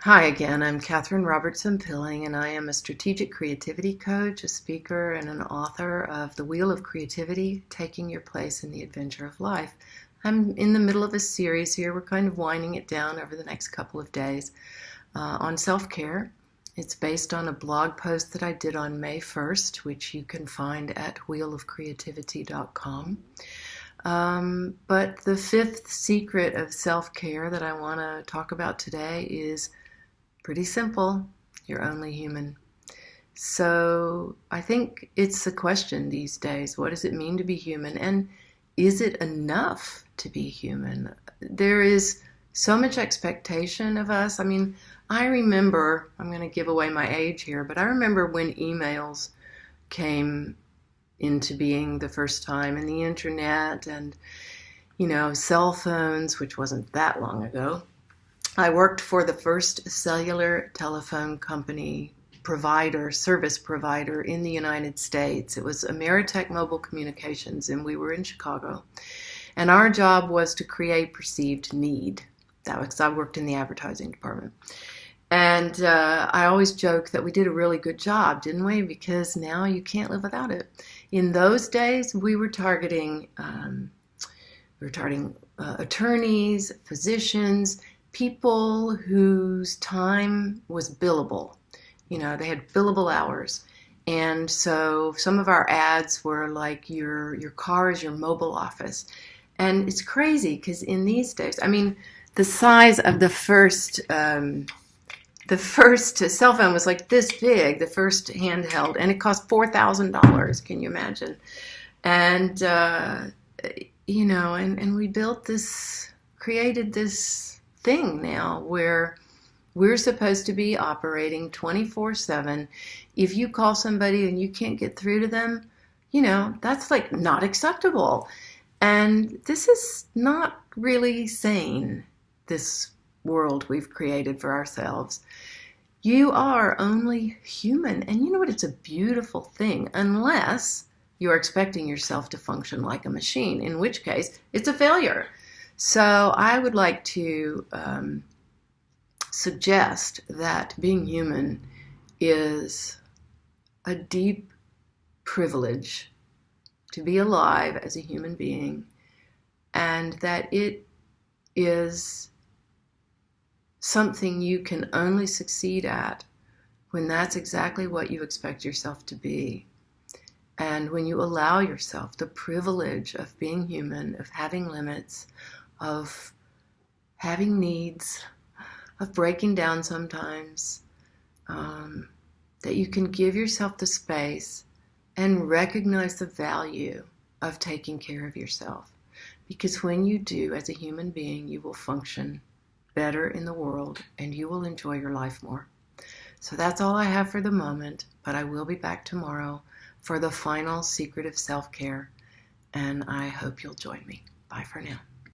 Hi again, I'm Katherine Robertson-Pilling, and I am a strategic creativity coach, a speaker, and an author of The Wheel of Creativity, Taking Your Place in the Adventure of Life. I'm in the middle of a series here. We're kind of winding it down over the next couple of days on self-care. It's based on a blog post that I did on May 1st, which you can find at wheelofcreativity.com. But the fifth secret of self-care that I want to talk about today is pretty simple. You're only human. So I think it's the question these days. What does it mean to be human? And is it enough to be human? There is so much expectation of us. I mean, I remember, I'm going to give away my age here, but I remember when emails came into being the first time, and the internet and, cell phones, which wasn't that long ago. I worked for the first cellular telephone company service provider in the United States. It was Ameritech Mobile Communications, and we were in Chicago. And our job was to create perceived need. That was, I worked in the advertising department. And I always joke that we did a really good job, didn't we? Because now you can't live without it. In those days, we were targeting attorneys, physicians, people whose time was billable. They had billable hours. And so some of our ads were like your car is your mobile office. And it's crazy because in these days, I mean, the size of the first cell phone was like this big, the first handheld, and it cost $4,000. Can you imagine? And, and we created this thing now where we're supposed to be operating 24/7. If you call somebody and you can't get through to them, that's like not acceptable. And this is not really sane, this world we've created for ourselves. You are only human. And you know what? It's a beautiful thing, unless you're expecting yourself to function like a machine, in which case it's a failure. So I would like to suggest that being human is a deep privilege to be alive as a human being, and that it is something you can only succeed at when that's exactly what you expect yourself to be. And when you allow yourself the privilege of being human, of having limits, of having needs, of breaking down sometimes, that you can give yourself the space and recognize the value of taking care of yourself. Because when you do, as a human being, you will function better in the world and you will enjoy your life more. So that's all I have for the moment, but I will be back tomorrow for the final secret of self-care, and I hope you'll join me. Bye for now.